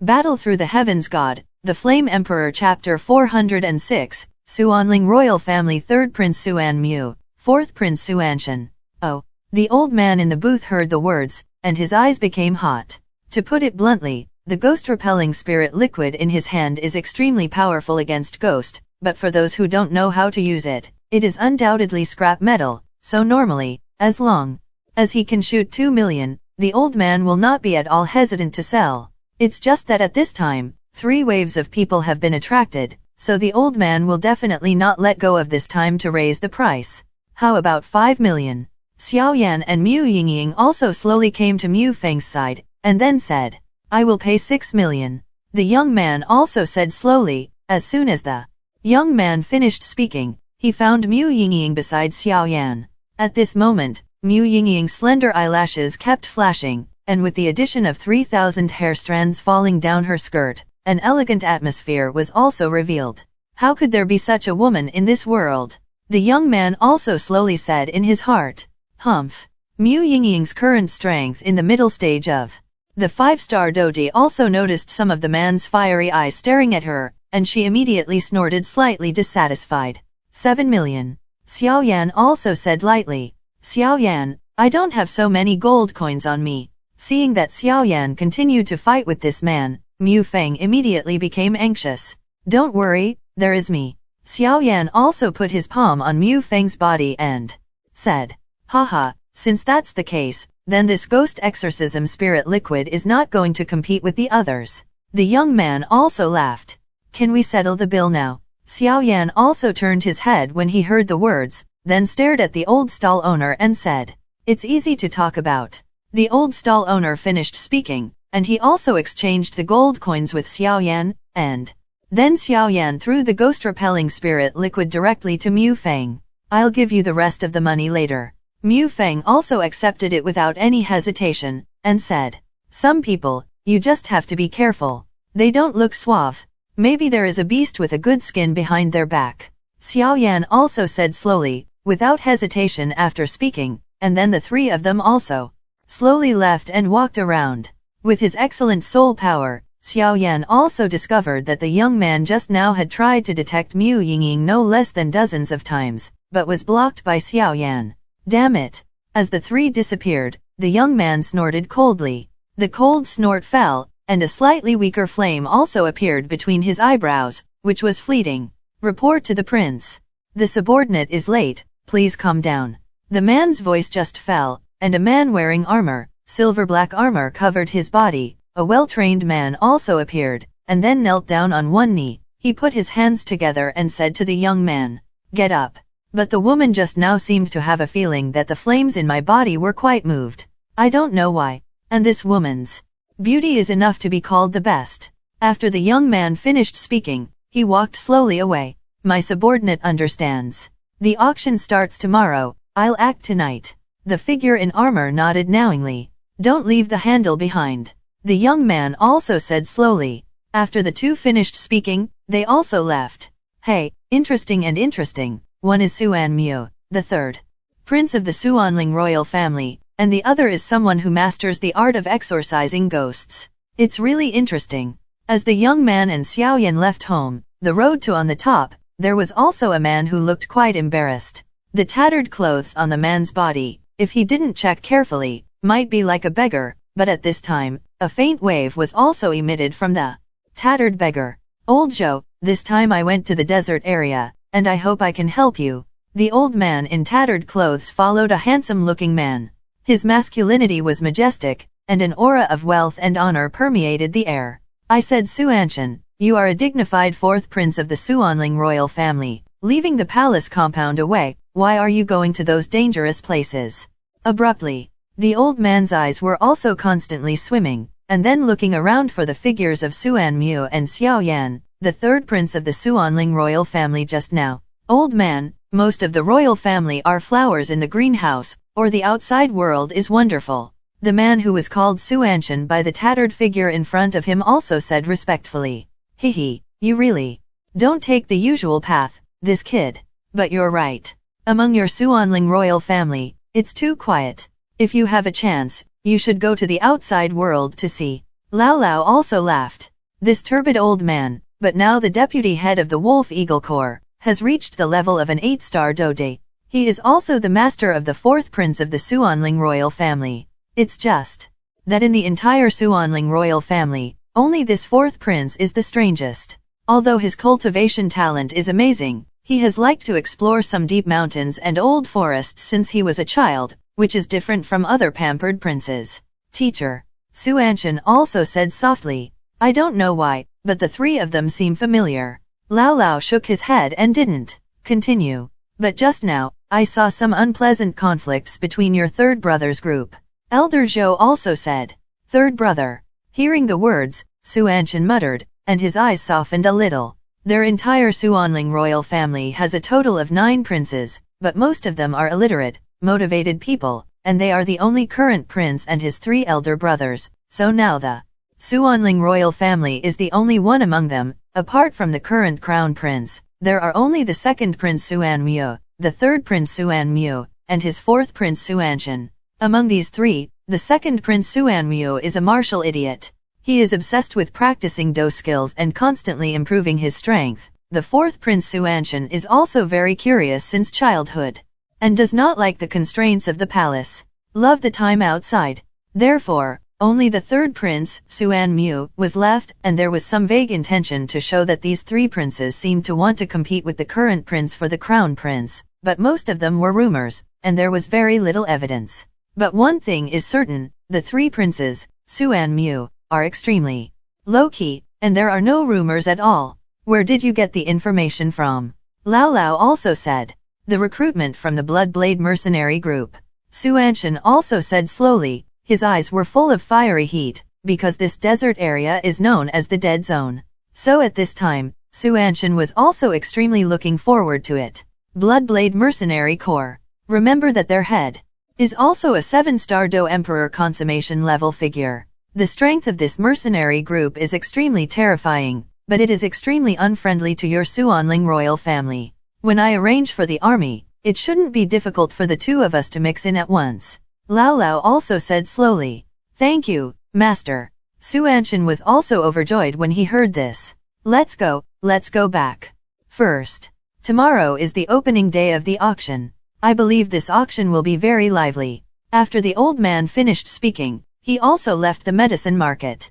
Battle Through the Heavens God, The Flame Emperor Chapter 406, Xuanling Royal Family 3rd Prince Xuan Mu, 4th Prince Xuanshan. Oh. The old man in the booth heard the words, and his eyes became hot. To put it bluntly, the ghost-repelling spirit liquid in his hand is extremely powerful against ghost, but for those who don't know how to use it, it is undoubtedly scrap metal, so normally, as long as he can shoot 2 million, the old man will not be at all hesitant to sell. It's just that at this time, 3 waves of people have been attracted, so the old man will definitely not let go of this time to raise the price. How about 5 million? Xiaoyan and Mu Yingying also slowly came to Mu Feng's side, and then said, I will pay 6 million. The young man also said slowly. As soon as the young man finished speaking, he found Mu Yingying beside Xiaoyan. At this moment, Mu Yingying's slender eyelashes kept flashing, and with the addition of 3,000 hair strands falling down her skirt, an elegant atmosphere was also revealed. How could there be such a woman in this world? The young man also slowly said in his heart. Humph. Mu Yingying's current strength in the middle stage of the 5-star doji also noticed some of the man's fiery eyes staring at her, and she immediately snorted slightly dissatisfied. 7 million. Xiaoyan also said lightly. Xiaoyan, I don't have so many gold coins on me. Seeing that Xiaoyan continued to fight with this man, Mu Feng immediately became anxious. Don't worry, there is me. Xiaoyan also put his palm on Mu Feng's body and said, haha, since that's the case, then this ghost exorcism spirit liquid is not going to compete with the others. The young man also laughed. Can we settle the bill now? Xiaoyan also turned his head when he heard the words, then stared at the old stall owner and said, it's easy to talk about. The old stall owner finished speaking, and he also exchanged the gold coins with Xiaoyan, and then Xiaoyan threw the ghost-repelling spirit liquid directly to Mu Feng. I'll give you the rest of the money later. Mu Feng also accepted it without any hesitation, and said, some people, you just have to be careful. They don't look suave. Maybe there is a beast with a good skin behind their back. Xiaoyan also said slowly, without hesitation after speaking, and then the 3 of them also slowly left and walked around. With his excellent soul power, Xiaoyan also discovered that the young man just now had tried to detect Mu Yingying no less than dozens of times, but was blocked by Xiaoyan. Damn it! As the 3 disappeared, the young man snorted coldly. The cold snort fell, and a slightly weaker flame also appeared between his eyebrows, which was fleeting. Report to the prince. The subordinate is late, please calm down. The man's voice just fell, and a man wearing armor, silver-black armor covered his body. A well-trained man also appeared, and then knelt down on one knee. He put his hands together and said to the young man, get up. But the woman just now seemed to have a feeling that the flames in my body were quite moved. I don't know why. And this woman's beauty is enough to be called the best. After the young man finished speaking, he walked slowly away. My subordinate understands. The auction starts tomorrow, I'll act tonight. The figure in armor nodded knowingly. Don't leave the handle behind. The young man also said slowly. After the 2 finished speaking, they also left. Hey, interesting and interesting. One is Xuan Mu, the 3rd prince of the Xuanling royal family, and the other is someone who masters the art of exorcising ghosts. It's really interesting. As the young man and Xiaoyan left home, the road to on the top, there was also a man who looked quite embarrassed. The tattered clothes on the man's body, if he didn't check carefully, might be like a beggar, but at this time, a faint wave was also emitted from the tattered beggar. Old Joe, this time I went to the desert area, and I hope I can help you. The old man in tattered clothes followed a handsome-looking man. His masculinity was majestic, and an aura of wealth and honor permeated the air. I said, Xuanshan, you are a dignified 4th prince of the Xuanling royal family. Leaving the palace compound away, why are you going to those dangerous places? Abruptly, the old man's eyes were also constantly swimming, and then looking around for the figures of Xuan Mu and Xiaoyan, the 3rd prince of the Xuanling royal family just now. Old man, most of the royal family are flowers in the greenhouse, or the outside world is wonderful. The man who was called Xuanshan by the tattered figure in front of him also said respectfully. Hehe, you really don't take the usual path, this kid. But you're right. Among your Xuanling royal family, it's too quiet. If you have a chance, you should go to the outside world to see. Lao Lao also laughed. This turbid old man, but now the deputy head of the Wolf Eagle Corps, has reached the level of an 8-star Dode. He is also the master of the 4th prince of the Xuanling royal family. It's just that in the entire Xuanling royal family, only this 4th prince is the strangest. Although his cultivation talent is amazing, he has liked to explore some deep mountains and old forests since he was a child, which is different from other pampered princes. Teacher, Xuanchen also said softly. I don't know why, but the three of them seem familiar. Lao Lao shook his head and didn't continue. But just now, I saw some unpleasant conflicts between your third brother's group. Elder Zhou also said. Third brother. Hearing the words, Xuanchen muttered, and his eyes softened a little. Their entire Xuanling royal family has a total of 9 princes, but most of them are illiterate, motivated people, and they are the only current prince and his 3 elder brothers, so now the Xuanling royal family is the only one among them. Apart from the current crown prince, there are only the 2nd prince Xuanmu, the 3rd prince Xuanmu, and his 4th prince Xuanchen. Among these 3, the 2nd prince Xuanmu is a martial idiot. He is obsessed with practicing Do skills and constantly improving his strength. The 4th prince Xuanchen is also very curious since childhood, and does not like the constraints of the palace. Love the time outside. Therefore, only the 3rd prince, Xuanmu, was left, and there was some vague intention to show that these 3 princes seemed to want to compete with the current prince for the crown prince, but most of them were rumors, and there was very little evidence. But one thing is certain, the 3 princes, Xuanmu, are extremely low-key, and there are no rumors at all. Where did you get the information from? Lao Lao also said. The recruitment from the Bloodblade mercenary group. Xuanchen also said slowly. His eyes were full of fiery heat, because this desert area is known as the Dead Zone. So at this time, Xuanchen was also extremely looking forward to it. Bloodblade Mercenary Corps. Remember that their head is also a 7-star Do Emperor consummation level figure. The strength of this mercenary group is extremely terrifying, but it is extremely unfriendly to your Xuanling royal family. When I arrange for the army, it shouldn't be difficult for the 2 of us to mix in at once. Lao Lao also said slowly. Thank you, Master. Xuanchen was also overjoyed when he heard this. Let's go back. First, tomorrow is the opening day of the auction. I believe this auction will be very lively. After the old man finished speaking, he also left the medicine market.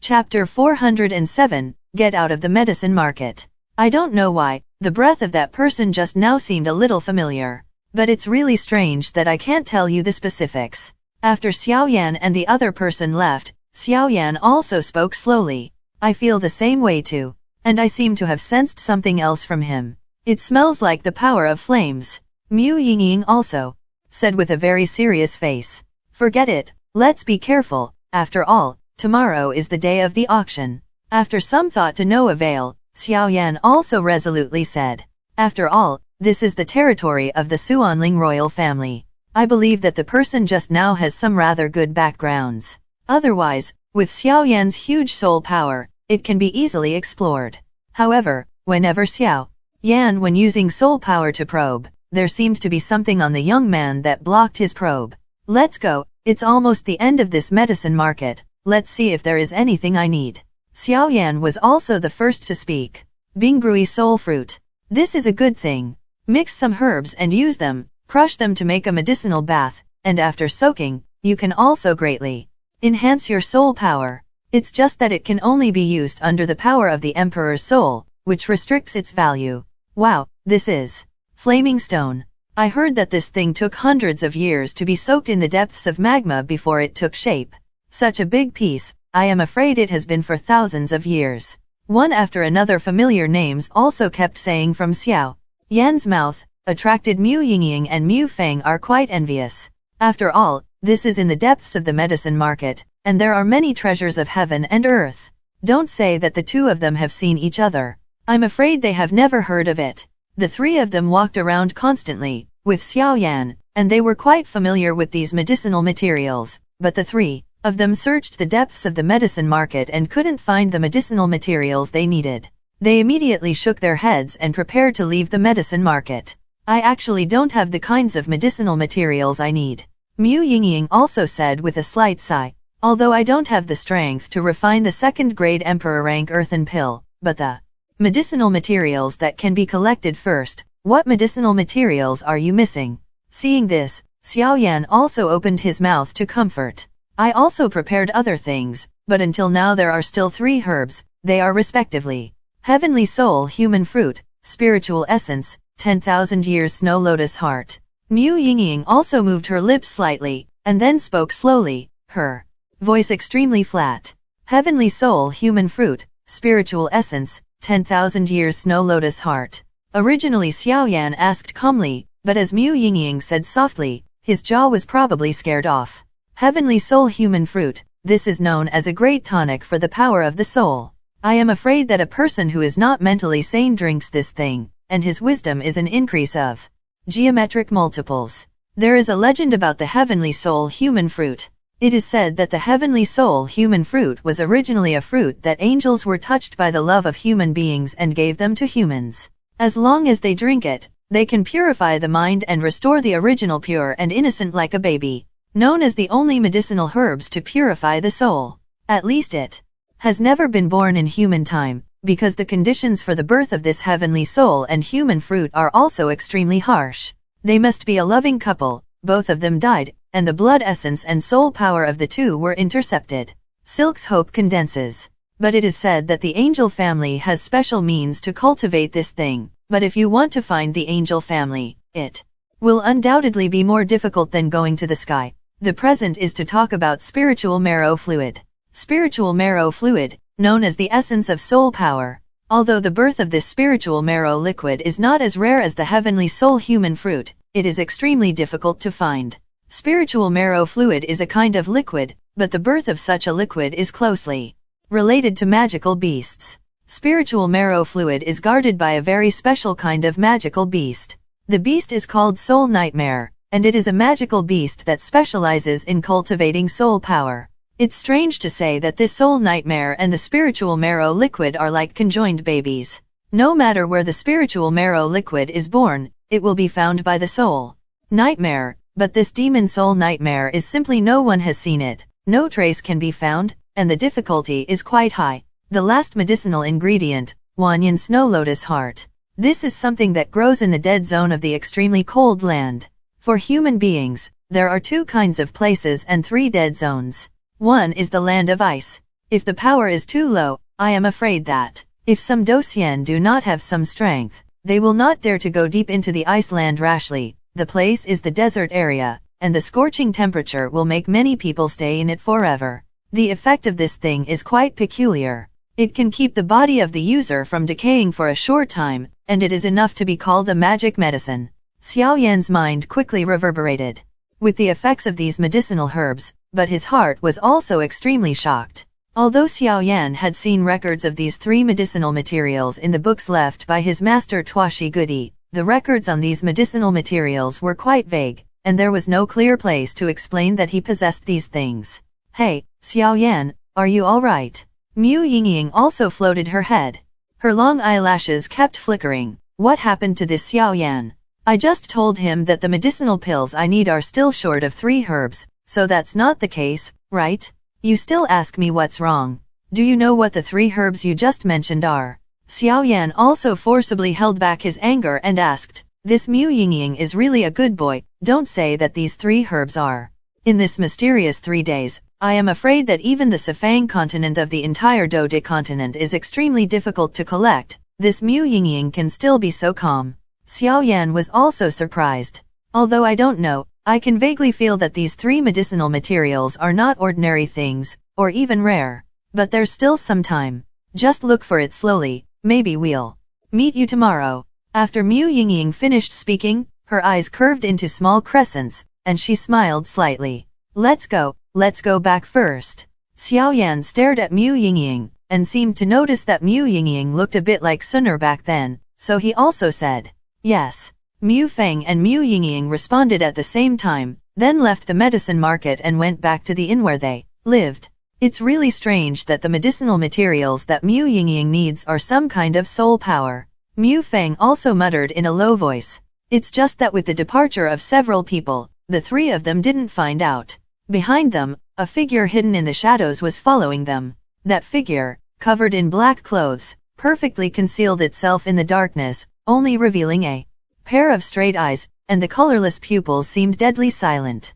Chapter 407, Get out of the medicine market. I don't know why, the breath of that person just now seemed a little familiar. But it's really strange that I can't tell you the specifics. After Xiaoyan and the other person left, Xiaoyan also spoke slowly. I feel the same way too. And I seem to have sensed something else from him. It smells like the power of flames. Mu Yingying also said with a very serious face. Forget it, let's be careful. After all, tomorrow is the day of the auction. After some thought to no avail, Xiaoyan also resolutely said. After all, this is the territory of the Xuanling royal family. I believe that the person just now has some rather good backgrounds. Otherwise, with Xiaoyan's huge soul power, it can be easily explored. However, whenever Xiaoyan when using soul power to probe, there seemed to be something on the young man that blocked his probe. Let's go, it's almost the end of this medicine market, let's see if there is anything I need. Xiaoyan was also the first to speak. Bingrui soul fruit. This is a good thing. Mix some herbs and use them, crush them to make a medicinal bath, and after soaking, you can also greatly enhance your soul power. It's just that it can only be used under the power of the Emperor's soul, which restricts its value. Wow, this is flaming stone. I heard that this thing took hundreds of years to be soaked in the depths of magma before it took shape. Such a big piece, I am afraid it has been for thousands of years. One after another familiar names also kept saying from Xiao Yan's mouth, attracted Mu Yingying and Mu Feng are quite envious. After all, this is in the depths of the medicine market, and there are many treasures of heaven and earth. Don't say that the 2 of them have seen each other. I'm afraid they have never heard of it. The 3 of them walked around constantly, with Xiaoyan, and they were quite familiar with these medicinal materials, but the 3 of them searched the depths of the medicine market and couldn't find the medicinal materials they needed. They immediately shook their heads and prepared to leave the medicine market. I actually don't have the kinds of medicinal materials I need. Mu Yingying also said with a slight sigh. Although I don't have the strength to refine the second-grade emperor rank earthen pill, but the medicinal materials that can be collected first. What medicinal materials are you missing? Seeing this, Xiaoyan also opened his mouth to comfort. I also prepared other things, but until now there are still 3 herbs. They are respectively Heavenly Soul Human Fruit, Spiritual Essence, 10,000 Years Snow Lotus Heart. Mu Yingying also moved her lips slightly, and then spoke slowly, her voice extremely flat. Heavenly Soul Human Fruit, Spiritual Essence, 10,000 Years Snow Lotus Heart. Originally Xiaoyan asked calmly, but as Mu Yingying said softly, his jaw was probably scared off. Heavenly Soul Human Fruit, this is known as a great tonic for the power of the soul. I am afraid that a person who is not mentally sane drinks this thing, and his wisdom is an increase of geometric multiples. There is a legend about the Heavenly Soul Human Fruit. It is said that the Heavenly Soul Human Fruit was originally a fruit that angels were touched by the love of human beings and gave them to humans. As long as they drink it, they can purify the mind and restore the original pure and innocent like a baby. Known as the only medicinal herbs to purify the soul. At least it has never been born in human time, because the conditions for the birth of this heavenly soul and human fruit are also extremely harsh. They must be a loving couple, both of them died, and the blood essence and soul power of the two were intercepted. Silk's hope condenses. But it is said that the angel family has special means to cultivate this thing, but if you want to find the angel family, it will undoubtedly be more difficult than going to the sky. The present is to talk about spiritual marrow fluid. Spiritual marrow fluid, known as the essence of soul power. Although the birth of this spiritual marrow liquid is not as rare as the heavenly soul human fruit, it is extremely difficult to find. Spiritual marrow fluid is a kind of liquid, but the birth of such a liquid is closely related to magical beasts. Spiritual marrow fluid is guarded by a very special kind of magical beast. The beast is called Soul Nightmare, and it is a magical beast that specializes in cultivating soul power. It's strange to say that this soul nightmare and the spiritual marrow liquid are like conjoined babies. No matter where the spiritual marrow liquid is born, it will be found by the soul nightmare, but this demon soul nightmare is simply no one has seen it, no trace can be found, and the difficulty is quite high. The last medicinal ingredient, Wanyan Snow Lotus Heart. This is something that grows in the dead zone of the extremely cold land. For human beings, there are 2 kinds of places and 3 dead zones. One is the land of ice. If the power is too low, I am afraid that, if some dosyen do not have some strength, they will not dare to go deep into the ice land rashly. The place is the desert area, and the scorching temperature will make many people stay in it forever. The effect of this thing is quite peculiar. It can keep the body of the user from decaying for a short time, and it is enough to be called a magic medicine. Xiaoyan's mind quickly reverberated with the effects of these medicinal herbs, but his heart was also extremely shocked. Although Xiaoyan had seen records of these 3 medicinal materials in the books left by his master Tuashi Gudi, the records on these medicinal materials were quite vague, and there was no clear place to explain that he possessed these things. Hey, Xiaoyan, are you alright? Mu Yingying also floated her head. Her long eyelashes kept flickering. What happened to this Xiaoyan? I just told him that the medicinal pills I need are still short of 3 herbs, so that's not the case, right? You still ask me what's wrong. Do you know what the 3 herbs you just mentioned are? Xiaoyan also forcibly held back his anger and asked, this Mu Yingying is really a good boy, don't say that these 3 herbs are. In this mysterious 3 days, I am afraid that even the Sifang continent of the entire Dode continent is extremely difficult to collect. This Mu Yingying can still be so calm. Xiaoyan was also surprised. Although I don't know, I can vaguely feel that these 3 medicinal materials are not ordinary things, or even rare. But there's still some time. Just look for it slowly, maybe we'll meet you tomorrow. After Mu Yingying finished speaking, her eyes curved into small crescents, and she smiled slightly. Let's go back first. Xiaoyan stared at Mu Yingying, and seemed to notice that Mu Yingying looked a bit like Sunner back then, so he also said, yes. Mu Feng and Mu Yingying responded at the same time, then left the medicine market and went back to the inn where they lived. It's really strange that the medicinal materials that Mu Yingying needs are some kind of soul power. Mu Feng also muttered in a low voice. It's just that with the departure of several people, the 3 of them didn't find out. Behind them, a figure hidden in the shadows was following them. That figure, covered in black clothes, perfectly concealed itself in the darkness, only revealing a pair of straight eyes, and the colorless pupils seemed deadly silent.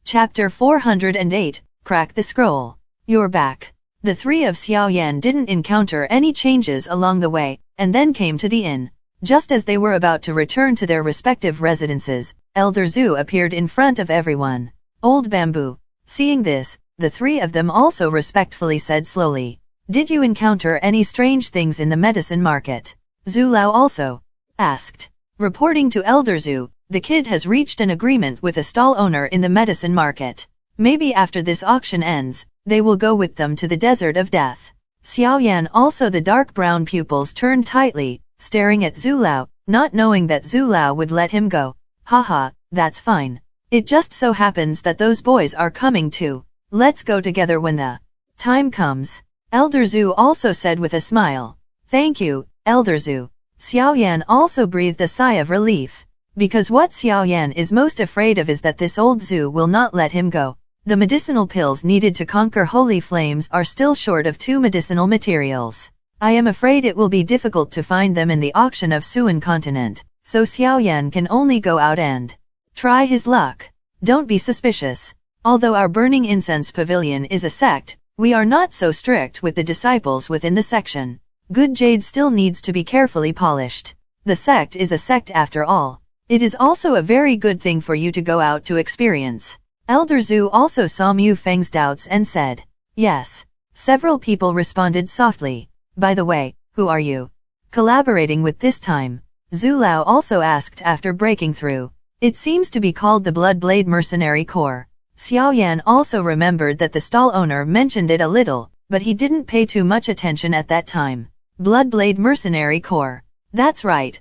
Chapter 408, Crack the Scroll. You're back. The three of Xiaoyan didn't encounter any changes along the way, and then came to the inn. Just as they were about to return to their respective residences, Elder Zhu appeared in front of everyone. Old Bamboo. Seeing this, the three of them also respectfully said slowly, "Did you encounter any strange things in the medicine market?" Zhu Lao also asked. Reporting to Elder Zhu, the kid has reached an agreement with a stall owner in the medicine market. Maybe after this auction ends, they will go with them to the desert of death. Xiaoyan also the dark brown pupils turned tightly, staring at Zhu Lao, not knowing that Zhu Lao would let him go. Haha, that's fine. It just so happens that those boys are coming too. Let's go together when the time comes. Elder Zhu also said with a smile. Thank you, Elder Zhu. Xiaoyan also breathed a sigh of relief. Because what Xiaoyan is most afraid of is that this old Zhu will not let him go. The medicinal pills needed to conquer holy flames are still short of 2 medicinal materials. I am afraid it will be difficult to find them in the auction of Suan continent, so Xiaoyan can only go out and try his luck. Don't be suspicious. Although our burning incense pavilion is a sect, we are not so strict with the disciples within the section. Good jade still needs to be carefully polished. The sect is a sect after all. It is also a very good thing for you to go out to experience. Elder Zhu also saw Mu Feng's doubts and said, yes. Several people responded softly. By the way, who are you collaborating with this time? Zhu Lao also asked after breaking through. It seems to be called the Bloodblade Mercenary Corps. Xiaoyan also remembered that the stall owner mentioned it a little, but he didn't pay too much attention at that time. Bloodblade Mercenary Corps. That's right,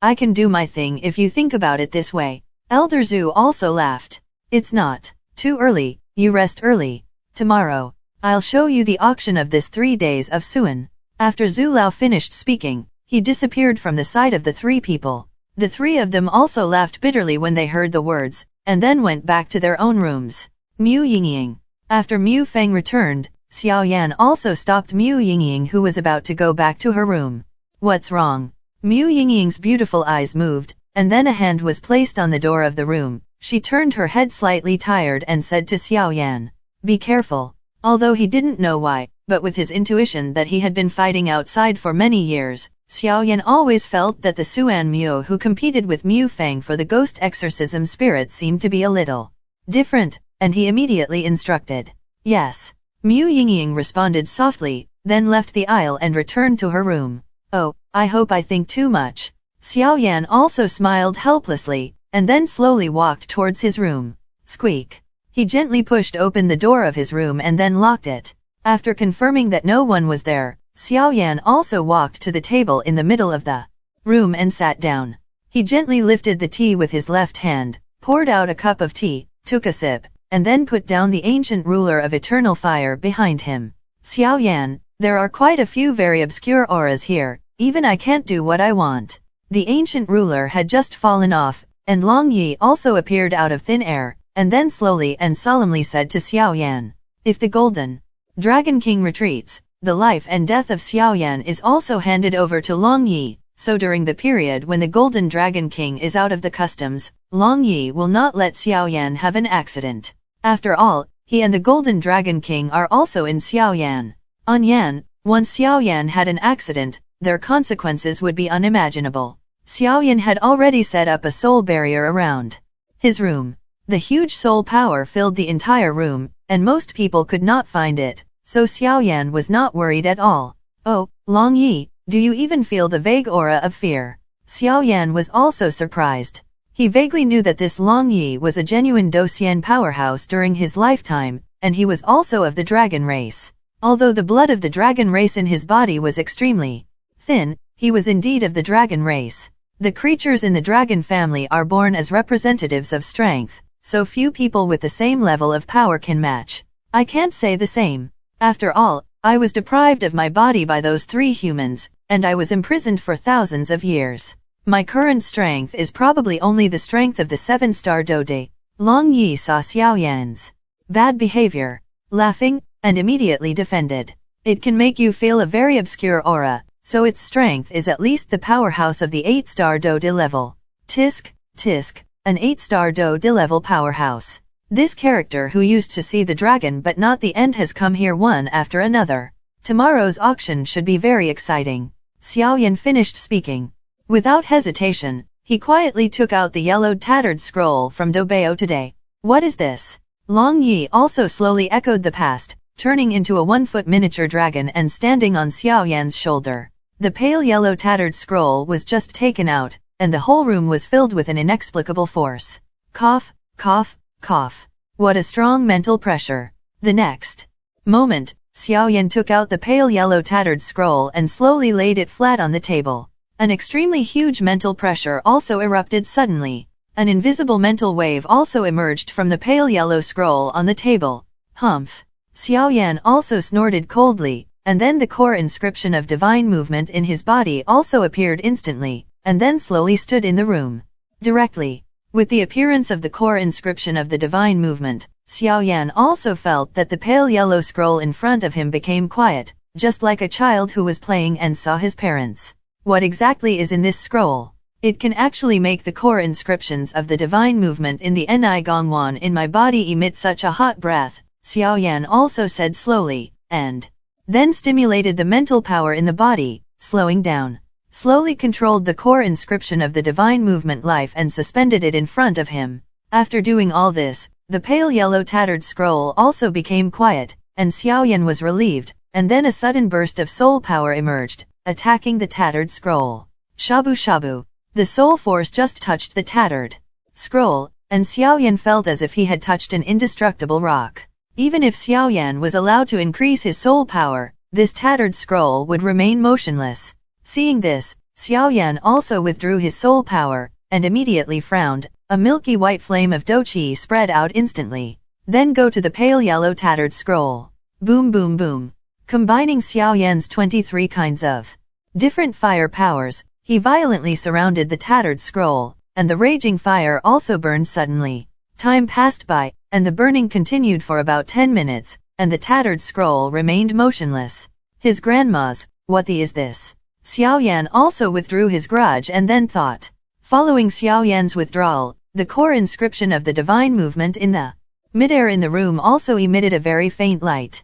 I can do my thing if you think about it this way. Elder Zhu also laughed. It's not too early, you rest early. Tomorrow, I'll show you the auction of this 3 days of Suan. After Zhu Lao finished speaking, he disappeared from the sight of the three people. The three of them also laughed bitterly when they heard the words, and then went back to their own rooms. Mu Yingying. After Mu Feng returned, Xiaoyan also stopped Mu Yingying who was about to go back to her room. What's wrong? Mu Yingying's beautiful eyes moved, and then a hand was placed on the door of the room. She turned her head slightly tired and said to Xiaoyan, be careful. Although he didn't know why, but with his intuition that he had been fighting outside for many years, Xiaoyan always felt that the Suan Mu who competed with Mu Feng for the ghost exorcism spirit seemed to be a little different, and he immediately instructed. Yes. Mu Yingying responded softly, then left the aisle and returned to her room. Oh, I hope I think too much. Xiaoyan also smiled helplessly, and then slowly walked towards his room. Squeak. He gently pushed open the door of his room and then locked it. After confirming that no one was there, Xiaoyan also walked to the table in the middle of the room and sat down. He gently lifted the tea with his left hand, poured out a cup of tea, took a sip, and then put down the ancient ruler of eternal fire behind him. Xiaoyan, there are quite a few very obscure auras here, even I can't do what I want. The ancient ruler had just fallen off, and Long Yi also appeared out of thin air, and then slowly and solemnly said to Xiaoyan, if the Golden Dragon King retreats, the life and death of Xiaoyan is also handed over to Long Yi, so during the period when the Golden Dragon King is out of the customs, Long Yi will not let Xiaoyan have an accident. After all, he and the Golden Dragon King are also in Xiaoyan. On Yan, once Xiaoyan had an accident, their consequences would be unimaginable. Xiaoyan had already set up a soul barrier around his room. The huge soul power filled the entire room, and most people could not find it, so Xiaoyan was not worried at all. Oh, Long Yi, do you even feel the vague aura of fear? Xiaoyan was also surprised. He vaguely knew that this Long Yi was a genuine Docian powerhouse during his lifetime, and he was also of the dragon race. Although the blood of the dragon race in his body was extremely thin, he was indeed of the dragon race. The creatures in the dragon family are born as representatives of strength, so few people with the same level of power can match. I can't say the same. After all, I was deprived of my body by those 3 humans, and I was imprisoned for thousands of years. My current strength is probably only the strength of the 7-star Dode. Long Yi saw Xiaoyan's bad behavior, laughing, and immediately defended. It can make you feel a very obscure aura, so its strength is at least the powerhouse of the 8-star Do De level. Tisk, tisk, an 8-star Do De level powerhouse. This character who used to see the dragon but not the end has come here one after another. Tomorrow's auction should be very exciting. Xiaoyan finished speaking. Without hesitation, he quietly took out the yellowed tattered scroll from Dobeo today. What is this? Long Yi also slowly echoed the past, turning into a 1-foot miniature dragon and standing on Xiaoyan's shoulder. The pale yellow tattered scroll was just taken out, and the whole room was filled with an inexplicable force. Cough, cough, cough. What a strong mental pressure. The next moment, Xiaoyan took out the pale yellow tattered scroll and slowly laid it flat on the table. An extremely huge mental pressure also erupted suddenly. An invisible mental wave also emerged from the pale yellow scroll on the table. Humph. Xiaoyan also snorted coldly, and then the core inscription of divine movement in his body also appeared instantly, and then slowly stood in the room. Directly. With the appearance of the core inscription of the divine movement, Xiaoyan also felt that the pale yellow scroll in front of him became quiet, just like a child who was playing and saw his parents. What exactly is in this scroll? It can actually make the core inscriptions of the divine movement in the Ni Gongwan in my body emit such a hot breath, Xiaoyan also said slowly, and then stimulated the mental power in the body, slowing down. Slowly controlled the core inscription of the divine movement life and suspended it in front of him. After doing all this, the pale yellow tattered scroll also became quiet, and Xiaoyan was relieved, and then a sudden burst of soul power emerged, attacking the tattered scroll. Shabu shabu. The soul force just touched the tattered scroll, and Xiaoyan felt as if he had touched an indestructible rock. Even if Xiaoyan was allowed to increase his soul power, this tattered scroll would remain motionless. Seeing this, Xiaoyan also withdrew his soul power, and immediately frowned. A milky white flame of doqi spread out instantly. Then go to the pale yellow tattered scroll. Boom boom boom. Combining Xiaoyan's 23 kinds of different fire powers, he violently surrounded the tattered scroll, and the raging fire also burned suddenly. Time passed by, and the burning continued for about 10 minutes, and the tattered scroll remained motionless. His grandma's, what the is this? Xiaoyan also withdrew his grudge and then thought. Following Xiaoyan's withdrawal, the core inscription of the divine movement in the midair in the room also emitted a very faint light.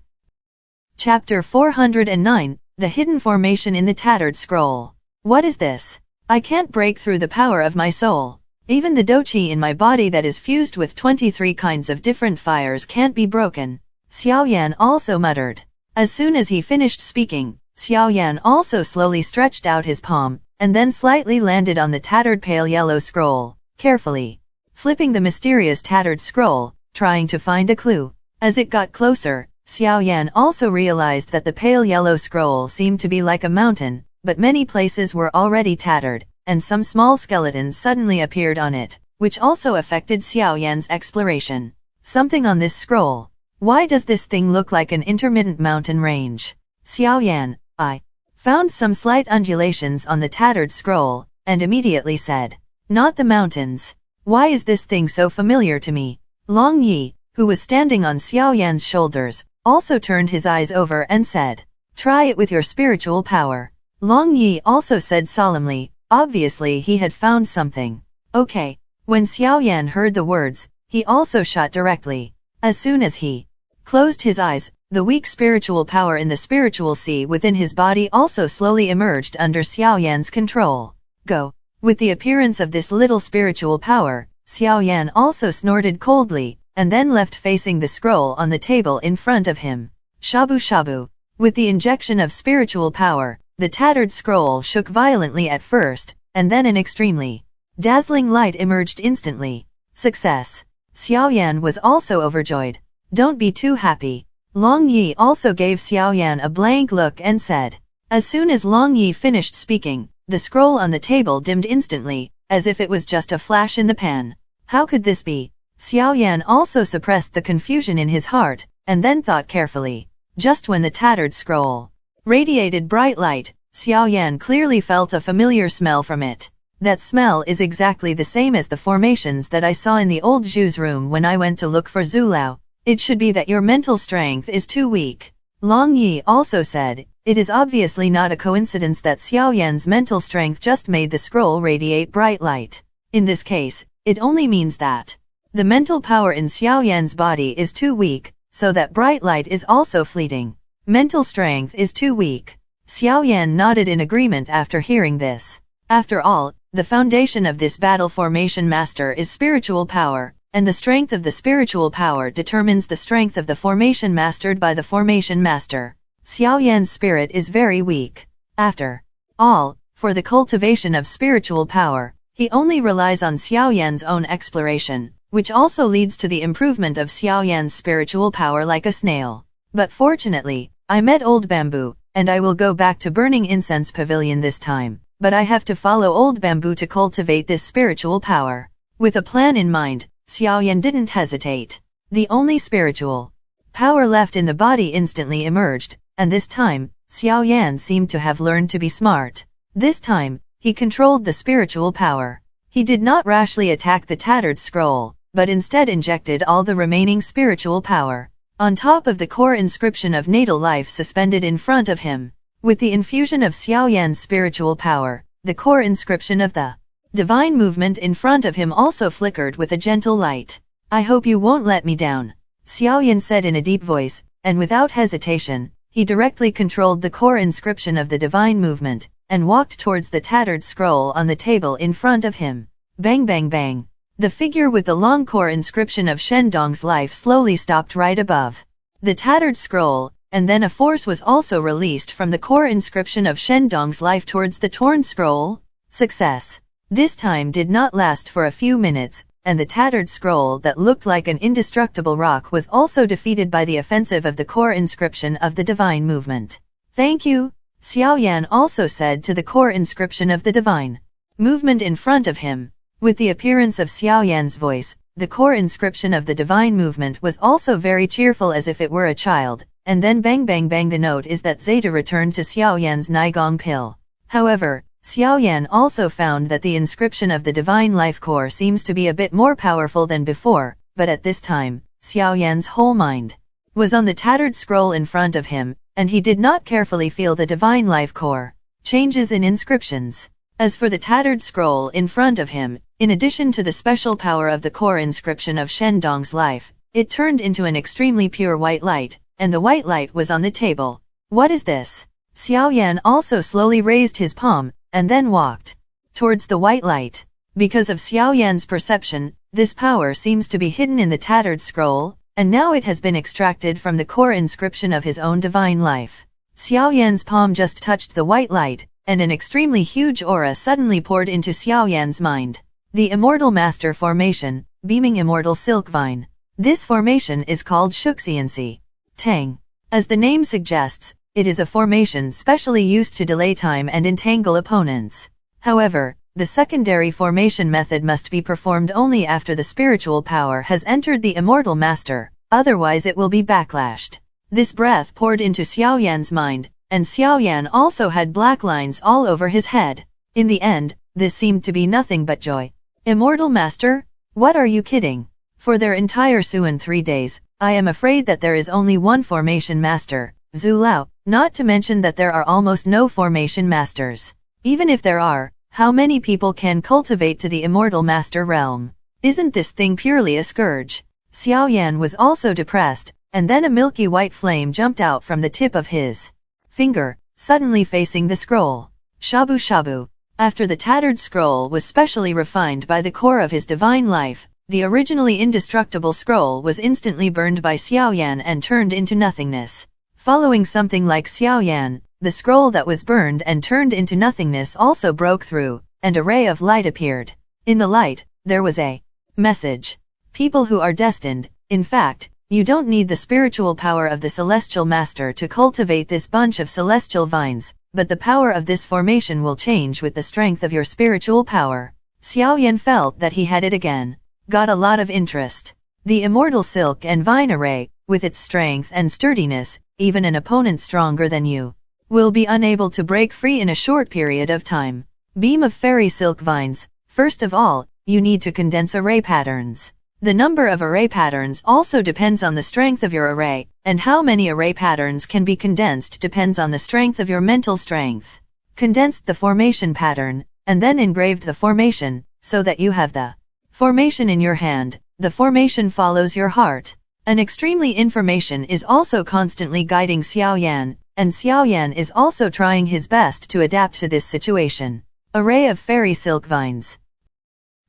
Chapter 409, The Hidden Formation in the Tattered Scroll. What is this? I can't break through the power of my soul. Even the doqi in my body that is fused with 23 kinds of different fires can't be broken. Xiaoyan also muttered. As soon as he finished speaking, Xiaoyan also slowly stretched out his palm, and then slightly landed on the tattered pale yellow scroll, carefully flipping the mysterious tattered scroll, trying to find a clue. As it got closer, Xiaoyan also realized that the pale yellow scroll seemed to be like a mountain, but many places were already tattered, and some small skeletons suddenly appeared on it, which also affected Xiaoyan's exploration. Something on this scroll. Why does this thing look like an intermittent mountain range? Xiaoyan, I found some slight undulations on the tattered scroll, and immediately said, not the mountains. Why is this thing so familiar to me? Long Yi, who was standing on Xiaoyan's shoulders, also turned his eyes over and said, try it with your spiritual power. Long Yi also said solemnly, obviously he had found something. Okay. When Xiaoyan heard the words, he also shot directly. As soon as he closed his eyes, the weak spiritual power in the spiritual sea within his body also slowly emerged under Xiaoyan's control. Go. With the appearance of this little spiritual power, Xiaoyan also snorted coldly, and then left facing the scroll on the table in front of him. Shabu shabu. With the injection of spiritual power, the tattered scroll shook violently at first, and then an extremely dazzling light emerged instantly. Success. Xiaoyan was also overjoyed. Don't be too happy. Long Yi also gave Xiaoyan a blank look and said. As soon as Long Yi finished speaking, the scroll on the table dimmed instantly, as if it was just a flash in the pan. How could this be? Xiaoyan also suppressed the confusion in his heart, and then thought carefully. Just when the tattered scroll radiated bright light, Xiaoyan clearly felt a familiar smell from it. That smell is exactly the same as the formations that I saw in the old Zhu's room when I went to look for Zulao. It should be that your mental strength is too weak. Long Yi also said, it is obviously not a coincidence that Xiaoyan's mental strength just made the scroll radiate bright light. In this case, it only means that the mental power in Xiaoyan's body is too weak, so that bright light is also fleeting. Mental strength is too weak. Xiaoyan nodded in agreement after hearing this. After all, the foundation of this battle formation master is spiritual power, and the strength of the spiritual power determines the strength of the formation mastered by the formation master. Xiaoyan's spirit is very weak. After all, for the cultivation of spiritual power, he only relies on Xiaoyan's own exploration, which also leads to the improvement of Xiaoyan's spiritual power like a snail. But fortunately, I met Old Bamboo, and I will go back to Burning Incense Pavilion this time, but I have to follow Old Bamboo to cultivate this spiritual power. With a plan in mind, Xiaoyan didn't hesitate. The only spiritual power left in the body instantly emerged, and this time, Xiaoyan seemed to have learned to be smart. This time, he controlled the spiritual power. He did not rashly attack the tattered scroll, but instead injected all the remaining spiritual power on top of the core inscription of natal life suspended in front of him. With the infusion of Xiaoyan's spiritual power, the core inscription of the divine movement in front of him also flickered with a gentle light. I hope you won't let me down, Xiaoyan said in a deep voice, and without hesitation, he directly controlled the core inscription of the divine movement, and walked towards the tattered scroll on the table in front of him. Bang bang bang. The figure with the long core inscription of Shendong's life slowly stopped right above the tattered scroll, and then a force was also released from the core inscription of Shendong's life towards the torn scroll. Success. This time did not last for a few minutes, and the tattered scroll that looked like an indestructible rock was also defeated by the offensive of the core inscription of the divine movement. Thank you, Xiaoyan also said to the core inscription of the divine movement in front of him. With the appearance of Xiaoyan's voice, the core inscription of the divine movement was also very cheerful as if it were a child, and then bang bang bang. The note is that Zeta returned to Xiaoyan's Nigong pill. However, Xiaoyan also found that the inscription of the divine life core seems to be a bit more powerful than before, but at this time, Xiaoyan's whole mind was on the tattered scroll in front of him, and he did not carefully feel the divine life core changes in inscriptions. As for the tattered scroll in front of him, in addition to the special power of the core inscription of Shendong's life, it turned into an extremely pure white light, and the white light was on the table. What is this? Xiaoyan also slowly raised his palm, and then walked towards the white light. Because of Xiaoyan's perception, this power seems to be hidden in the tattered scroll, and now it has been extracted from the core inscription of his own divine life. Xiaoyan's palm just touched the white light, and an extremely huge aura suddenly poured into Xiaoyan's mind. The Immortal Master Formation, Beaming Immortal Silk Vine. This formation is called Shuxianxi Tang. As the name suggests, it is a formation specially used to delay time and entangle opponents. However, the secondary formation method must be performed only after the spiritual power has entered the Immortal Master, otherwise it will be backlashed. This breath poured into Xiaoyan's mind, and Xiaoyan also had black lines all over his head. In the end, this seemed to be nothing but joy. Immortal Master? What are you kidding? For their entire Suan 3 days, I am afraid that there is only one formation master, Zulao, not to mention that there are almost no formation masters. Even if there are, how many people can cultivate to the Immortal Master realm? Isn't this thing purely a scourge? Xiaoyan was also depressed, and then a milky white flame jumped out from the tip of his finger, suddenly facing the scroll. Shabu shabu. After the tattered scroll was specially refined by the core of his divine life, the originally indestructible scroll was instantly burned by Xiaoyan and turned into nothingness. Following something like Xiaoyan, the scroll that was burned and turned into nothingness also broke through, and a ray of light appeared. In the light, there was a message. People who are destined, in fact, you don't need the spiritual power of the Celestial Master to cultivate this bunch of celestial vines, but the power of this formation will change with the strength of your spiritual power. Xiaoyan felt that he had it again. Got a lot of interest. The Immortal Silk and Vine Array, with its strength and sturdiness, even an opponent stronger than you will be unable to break free in a short period of time. Beam of fairy silk vines. First of all, you need to condense array patterns. The number of array patterns also depends on the strength of your array, and how many array patterns can be condensed depends on the strength of your mental strength. Condensed the formation pattern, and then engraved the formation, so that you have the formation in your hand. The formation follows your heart. An extremely information is also constantly guiding Xiaoyan, and Xiaoyan is also trying his best to adapt to this situation. Array of fairy silk vines.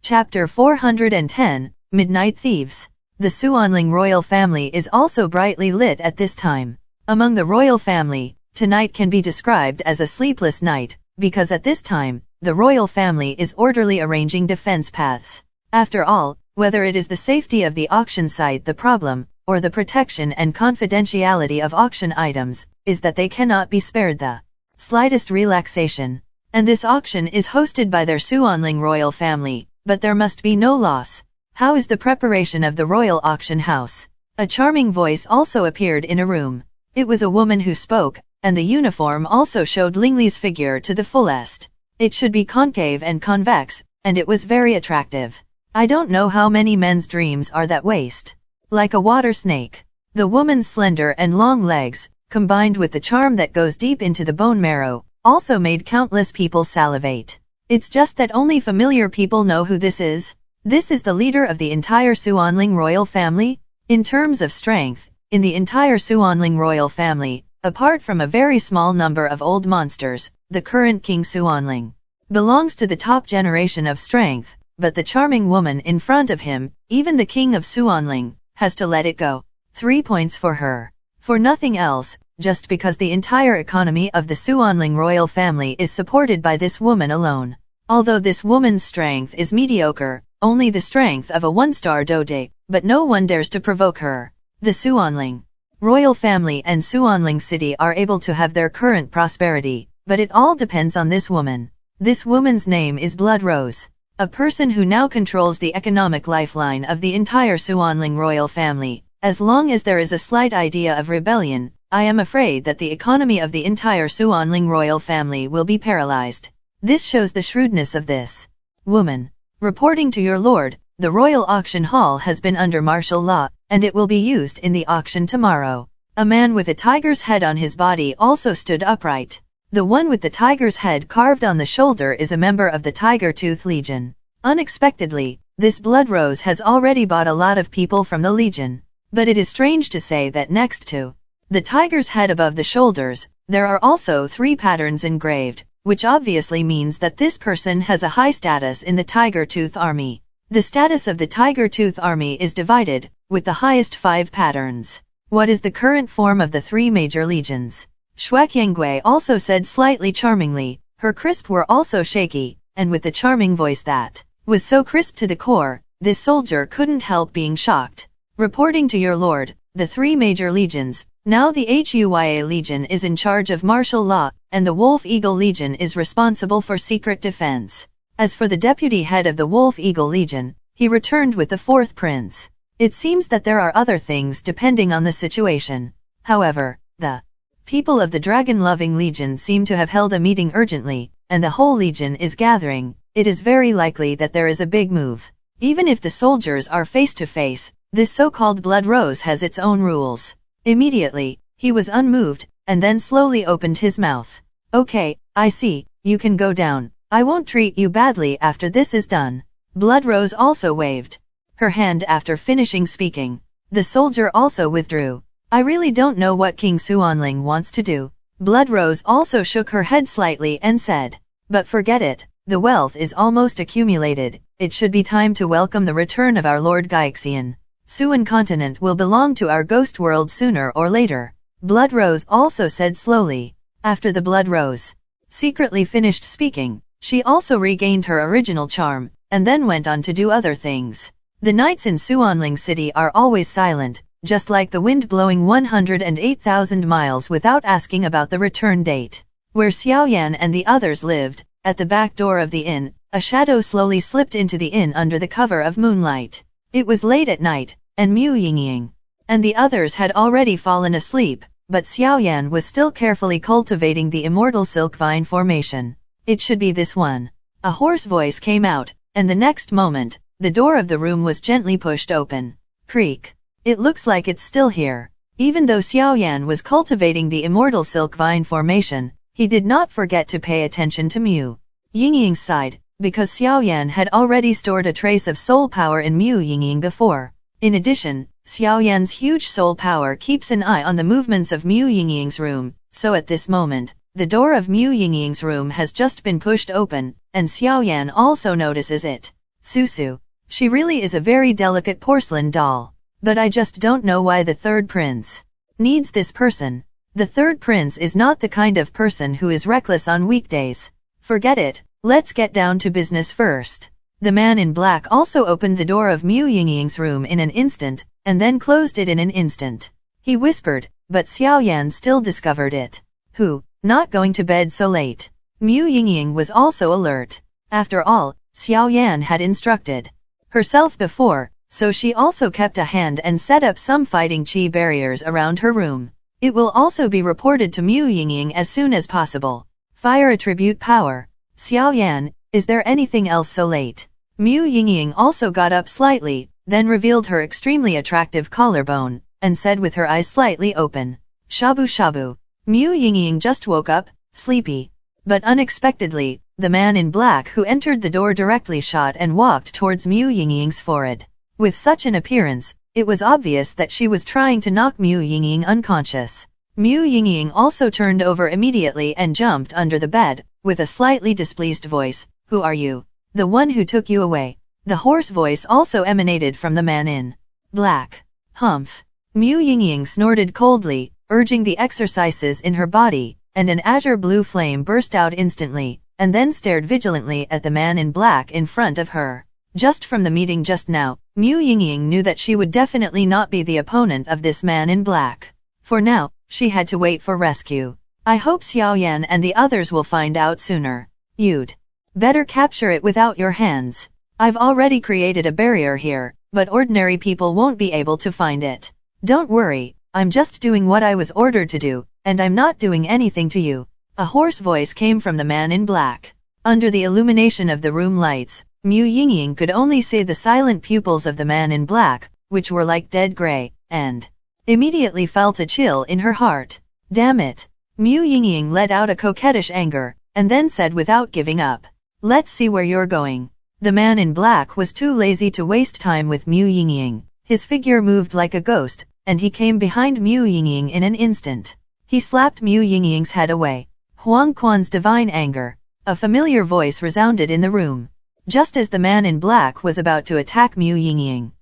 Chapter 410, Midnight Thieves. The Xuanling royal family is also brightly lit at this time. Among the royal family, tonight can be described as a sleepless night, because at this time, the royal family is orderly arranging defense paths. After all, whether it is the safety of the auction site the problem, or the protection and confidentiality of auction items, is that they cannot be spared the slightest relaxation. And this auction is hosted by their Xuanling royal family, but there must be no loss. How is the preparation of the royal auction house? A charming voice also appeared in a room. It was a woman who spoke, and the uniform also showed Lingli's figure to the fullest. It should be concave and convex, and it was very attractive. I don't know how many men's dreams are that waist. Like a water snake. The woman's slender and long legs, combined with the charm that goes deep into the bone marrow, also made countless people salivate. It's just that only familiar people know who this is. This is the leader of the entire Xuanling royal family. In terms of strength, in the entire Xuanling royal family, apart from a very small number of old monsters, the current King Xuanling belongs to the top generation of strength, but the charming woman in front of him, even the King of Xuanling, has to let it go. 3 points for her. For nothing else, just because the entire economy of the Xuanling royal family is supported by this woman alone. Although this woman's strength is mediocre, only the strength of a one-star dode, but no one dares to provoke her. The Xuanling royal family and Xuanling city are able to have their current prosperity, but it all depends on this woman. This woman's name is Blood Rose. A person who now controls the economic lifeline of the entire Xuanling royal family. As long as there is a slight idea of rebellion, I am afraid that the economy of the entire Xuanling royal family will be paralyzed. This shows the shrewdness of this woman. Reporting to your lord, the royal auction hall has been under martial law, and it will be used in the auction tomorrow. A man with a tiger's head on his body also stood upright. The one with the tiger's head carved on the shoulder is a member of the Tiger Tooth Legion. Unexpectedly, this Blood Rose has already bought a lot of people from the Legion. But it is strange to say that next to the tiger's head above the shoulders, there are also 3 patterns engraved, which obviously means that this person has a high status in the Tiger Tooth Army. The status of the Tiger Tooth Army is divided, with the highest 5 patterns. What is the current form of the 3 major legions? Shuaqianggui also said slightly charmingly. Her crisp were also shaky, and with the charming voice that was so crisp to the core, this soldier couldn't help being shocked. Reporting to your lord, the 3 major legions, now the Huya Legion is in charge of martial law, and the Wolf Eagle Legion is responsible for secret defense. As for the deputy head of the Wolf Eagle Legion, he returned with the 4th prince. It seems that there are other things depending on the situation. However, the people of the Dragon-Loving Legion seem to have held a meeting urgently, and the whole legion is gathering. It is very likely that there is a big move. Even if the soldiers are face to face, this so-called Blood Rose has its own rules. Immediately, he was unmoved, and then slowly opened his mouth. Okay, I see, you can go down. I won't treat you badly after this is done. Blood Rose also waved her hand after finishing speaking. The soldier also withdrew. I really don't know what King Xuanling wants to do. Blood Rose also shook her head slightly and said, but forget it, the wealth is almost accumulated. It should be time to welcome the return of our Lord Gaixian. Xuan continent will belong to our ghost world sooner or later. Blood Rose also said slowly. After the Blood Rose secretly finished speaking, she also regained her original charm, and then went on to do other things. The nights in Xuanling City are always silent, just like the wind blowing 108,000 miles without asking about the return date. Where Xiaoyan and the others lived, at the back door of the inn, a shadow slowly slipped into the inn under the cover of moonlight. It was late at night, and Mu Yingying and the others had already fallen asleep, but Xiaoyan was still carefully cultivating the immortal silk vine formation. It should be this one. A hoarse voice came out, and the next moment, the door of the room was gently pushed open. Creak. It looks like it's still here. Even though Xiaoyan was cultivating the immortal silk vine formation, he did not forget to pay attention to Mu Yingying's side, because Xiaoyan had already stored a trace of soul power in Mu Yingying before. In addition, Xiaoyan's huge soul power keeps an eye on the movements of Mu Yingying's room, so at this moment, the door of Mu Yingying's room has just been pushed open, and Xiaoyan also notices it. Susu. She really is a very delicate porcelain doll. But I just don't know why the third prince needs this person. The third prince is not the kind of person who is reckless on weekdays. Forget it, let's get down to business first. The man in black also opened the door of Mu Yingying's room in an instant, and then closed it in an instant. He whispered, but Xiaoyan still discovered it. Who? Not going to bed so late. Mu Yingying was also alert. After all, Xiaoyan had instructed herself before, so she also kept a hand and set up some fighting chi barriers around her room. It will also be reported to Mu Yingying as soon as possible. Fire attribute power. Xiaoyan, is there anything else so late? Mu Yingying also got up slightly, then revealed her extremely attractive collarbone, and said with her eyes slightly open, Shabu shabu. Mu Yingying just woke up, sleepy. But unexpectedly, the man in black who entered the door directly shot and walked towards Mu Yingying's forehead. With such an appearance, it was obvious that she was trying to knock Mu Yingying unconscious. Mu Yingying also turned over immediately and jumped under the bed, with a slightly displeased voice. Who are you? The one who took you away. The hoarse voice also emanated from the man in black. Humph. Mu Yingying snorted coldly, urging the exercises in her body, and an azure blue flame burst out instantly, and then stared vigilantly at the man in black in front of her. Just from the meeting just now, Mu Yingying knew that she would definitely not be the opponent of this man in black. For now, she had to wait for rescue. I hope Xiaoyan and the others will find out sooner. You'd better capture it without your hands. I've already created a barrier here, but ordinary people won't be able to find it. Don't worry, I'm just doing what I was ordered to do, and I'm not doing anything to you. A hoarse voice came from the man in black. Under the illumination of the room lights, Mu Yingying could only see the silent pupils of the man in black, which were like dead gray, and immediately felt a chill in her heart. Damn it. Mu Yingying let out a coquettish anger, and then said without giving up, let's see where you're going. The man in black was too lazy to waste time with Mu Yingying. His figure moved like a ghost, and he came behind Mu Yingying in an instant. He slapped Mu Yingying's head away. Huang Quan's divine anger. A familiar voice resounded in the room, just as the man in black was about to attack Mu Yingying.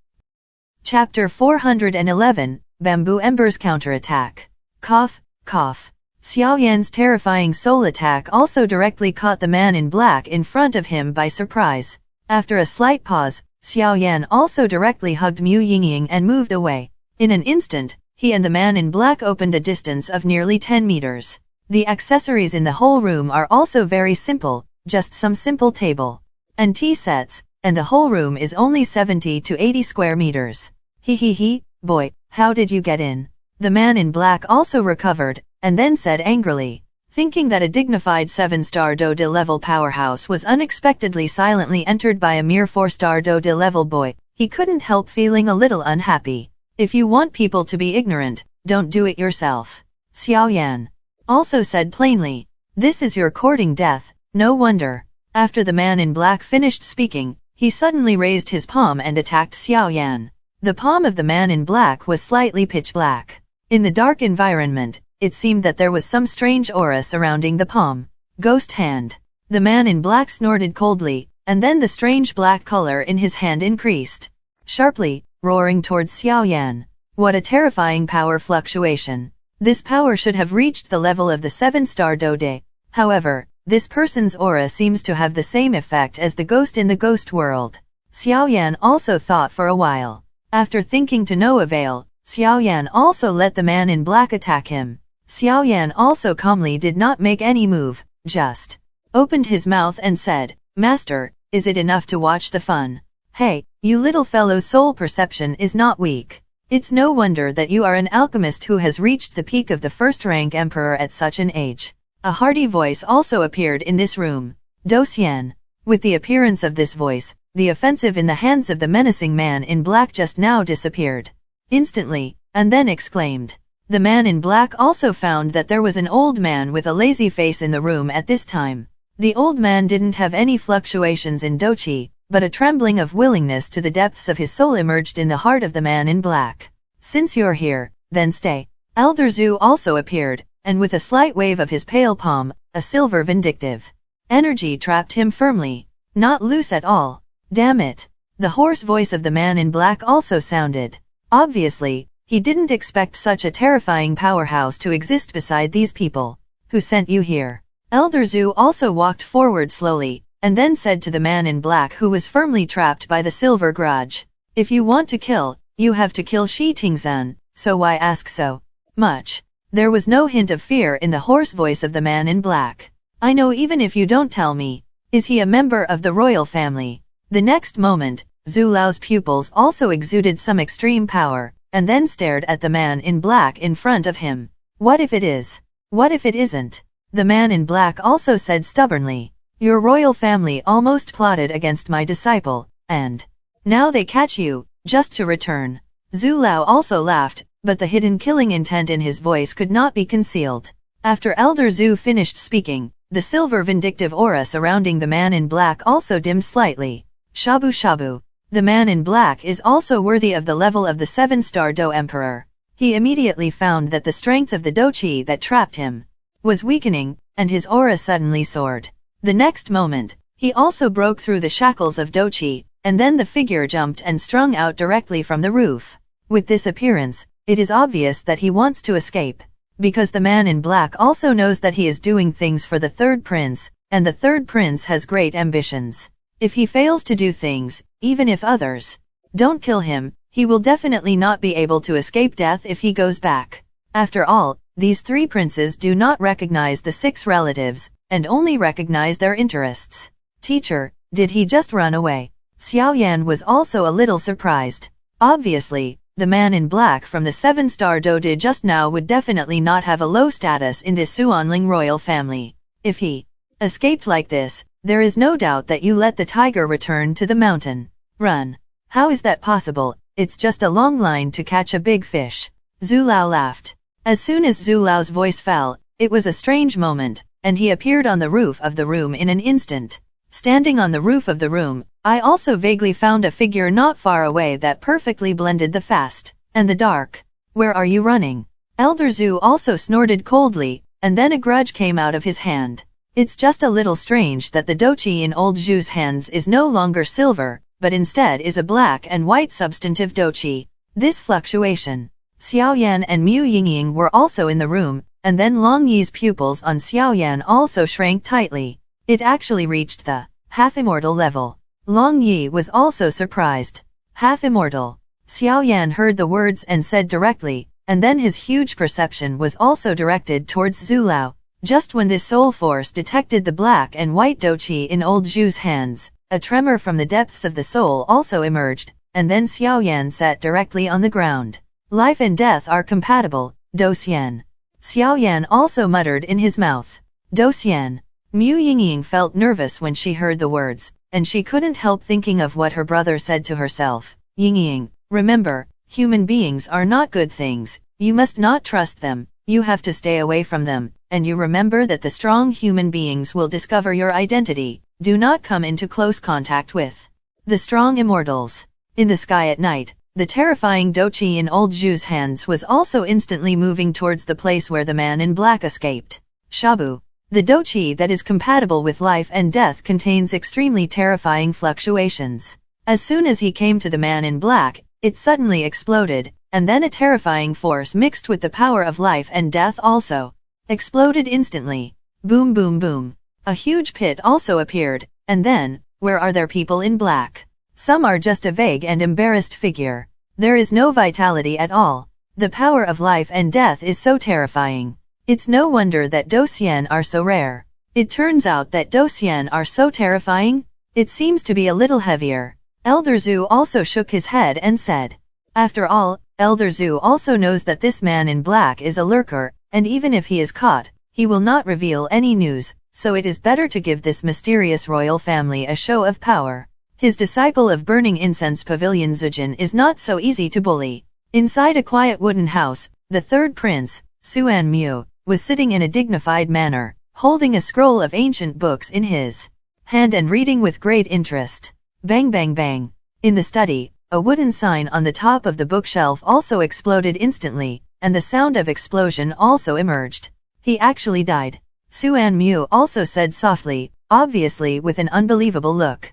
Chapter 411, Bamboo Ember's Counterattack. Cough, cough. Xiaoyan's terrifying soul attack also directly caught the man in black in front of him by surprise. After a slight pause, Xiaoyan also directly hugged Mu Yingying and moved away. In an instant, he and the man in black opened a distance of nearly 10 meters. The accessories in the whole room are also very simple, just some simple table and tea sets, and the whole room is only 70 to 80 square meters. He, boy, how did you get in? The man in black also recovered, and then said angrily, thinking that a dignified 7-star Do-de level powerhouse was unexpectedly silently entered by a mere 4-star Do-de level boy, he couldn't help feeling a little unhappy. If you want people to be ignorant, don't do it yourself. Xiaoyan also said plainly, this is your courting death, no wonder. After the man in black finished speaking, he suddenly raised his palm and attacked Xiaoyan. The palm of the man in black was slightly pitch black. In the dark environment, it seemed that there was some strange aura surrounding the palm. Ghost hand. The man in black snorted coldly, and then the strange black color in his hand increased sharply, roaring towards Xiaoyan. What a terrifying power fluctuation. This power should have reached the level of the 7-star Do-de. However, this person's aura seems to have the same effect as the ghost in the ghost world. Xiaoyan also thought for a while. After thinking to no avail, Xiaoyan also let the man in black attack him. Xiaoyan also calmly did not make any move, just opened his mouth and said, Master, is it enough to watch the fun? Hey, you little fellow's soul perception is not weak. It's no wonder that you are an alchemist who has reached the peak of the first-rank emperor at such an age. A hearty voice also appeared in this room. Dosian. With the appearance of this voice, the offensive in the hands of the menacing man in black just now disappeared instantly, and then exclaimed. The man in black also found that there was an old man with a lazy face in the room at this time. The old man didn't have any fluctuations in doqi, but a trembling of willingness to the depths of his soul emerged in the heart of the man in black. Since you're here, then stay. Elder Zhu also appeared, and with a slight wave of his pale palm, a silver vindictive energy trapped him firmly. Not loose at all. Damn it. The hoarse voice of the man in black also sounded. Obviously, he didn't expect such a terrifying powerhouse to exist beside these people. Who sent you here? Elder Zhu also walked forward slowly, and then said to the man in black who was firmly trapped by the silver grudge. If you want to kill, you have to kill Shi Tingzan, so why ask so much? There was no hint of fear in the hoarse voice of the man in black. I know even if you don't tell me. Is he a member of the royal family? The next moment, Zhu Lao's pupils also exuded some extreme power, and then stared at the man in black in front of him. What if it is? What if it isn't? The man in black also said stubbornly. Your royal family almost plotted against my disciple, and now they catch you, just to return. Zhu Lao also laughed, but the hidden killing intent in his voice could not be concealed. After Elder Zhu finished speaking, the silver vindictive aura surrounding the man in black also dimmed slightly. Shabu Shabu. The man in black is also worthy of the level of the 7-star Do Emperor. He immediately found that the strength of the doqi that trapped him was weakening, and his aura suddenly soared. The next moment, he also broke through the shackles of doqi, and then the figure jumped and strung out directly from the roof. With this appearance, it is obvious that he wants to escape, because the man in black also knows that he is doing things for the third prince, and the third prince has great ambitions. If he fails to do things, even if others don't kill him, he will definitely not be able to escape death if he goes back. After all, these three princes do not recognize the 6 relatives, and only recognize their interests. Teacher, did he just run away? Xiaoyan was also a little surprised. Obviously, the man in black from the 7-star Do did just now would definitely not have a low status in this Suanling royal family. If he escaped like this, there is no doubt that you let the tiger return to the mountain. Run. How is that possible? It's just a long line to catch a big fish. Zhu Lao laughed. As soon as Zhu Lao's voice fell, it was a strange moment, and he appeared on the roof of the room in an instant. Standing on the roof of the room, I also vaguely found a figure not far away that perfectly blended the fast and the dark. Where are you running? Elder Zhu also snorted coldly, and then a grudge came out of his hand. It's just a little strange that the doqi in old Zhu's hands is no longer silver, but instead is a black and white substantive doqi. This fluctuation. Xiaoyan and Mu Yingying were also in the room, and then Long Yi's pupils on Xiaoyan also shrank tightly. It actually reached the half-immortal level. Long Yi was also surprised. Half-immortal. Xiaoyan heard the words and said directly, and then his huge perception was also directed towards Zhu Lao. Just when this soul force detected the black and white doqi in old Zhu's hands, a tremor from the depths of the soul also emerged, and then Xiaoyan sat directly on the ground. Life and death are compatible, Dosian. Xiaoyan also muttered in his mouth. Dosian. Mu Yingying felt nervous when she heard the words, and she couldn't help thinking of what her brother said to herself. Yingying, remember, human beings are not good things. You must not trust them. You have to stay away from them, and you remember that the strong human beings will discover your identity. Do not come into close contact with the strong immortals. In the sky at night, the terrifying doqi in old Zhu's hands was also instantly moving towards the place where the man in black escaped. Shabu. The doqi that is compatible with life and death contains extremely terrifying fluctuations. As soon as he came to the man in black, it suddenly exploded, and then a terrifying force mixed with the power of life and death also exploded instantly. Boom boom boom. A huge pit also appeared, and then, where are there people in black? Some are just a vague and embarrassed figure. There is no vitality at all. The power of life and death is so terrifying. It's no wonder that Dosian are so rare. It turns out that Dosian are so terrifying. It seems to be a little heavier. Elder Zhu also shook his head and said. After all, Elder Zhu also knows that this man in black is a lurker, and even if he is caught, he will not reveal any news, so it is better to give this mysterious royal family a show of power. His disciple of burning incense pavilion Zujin is not so easy to bully. Inside a quiet wooden house, the third prince, Xuan Mu, was sitting in a dignified manner, holding a scroll of ancient books in his hand and reading with great interest. Bang bang bang. In the study, a wooden sign on the top of the bookshelf also exploded instantly, and the sound of explosion also emerged. He actually died. Xuan Mu also said softly, obviously with an unbelievable look.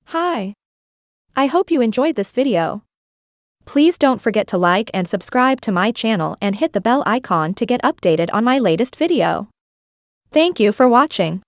Hi. I hope you enjoyed this video. Please don't forget to like and subscribe to my channel and hit the bell icon to get updated on my latest video. Thank you for watching.